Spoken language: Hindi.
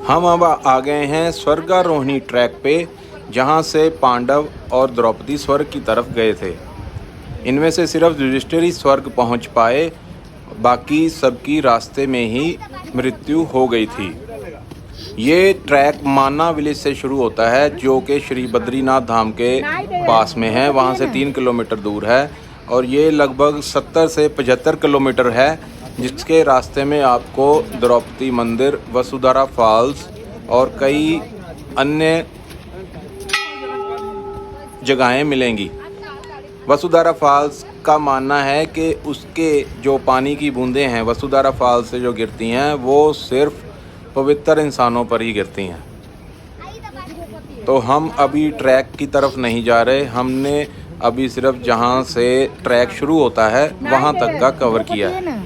हम अब आ गए हैं स्वर्गारोहिणी ट्रैक पे, जहाँ से पांडव और द्रौपदी स्वर्ग की तरफ गए थे। इनमें से सिर्फ युधिष्ठिर ही स्वर्ग पहुँच पाए, बाकी सबकी रास्ते में ही मृत्यु हो गई थी। ये ट्रैक माना विलेज से शुरू होता है, जो कि श्री बद्रीनाथ धाम के पास में है। वहाँ से 3 किलोमीटर दूर है और ये लगभग 70 से 75 किलोमीटर है, जिसके रास्ते में आपको द्रौपदी मंदिर, वसुधारा फॉल्स और कई अन्य जगहें मिलेंगी। वसुधारा फॉल्स का मानना है कि उसके जो पानी की बूंदें हैं वसुधारा फॉल्स से जो गिरती हैं, वो सिर्फ पवित्र इंसानों पर ही गिरती हैं। तो हम अभी ट्रैक की तरफ नहीं जा रहे, हमने अभी सिर्फ जहाँ से ट्रैक शुरू होता है वहाँ तक का कवर किया है।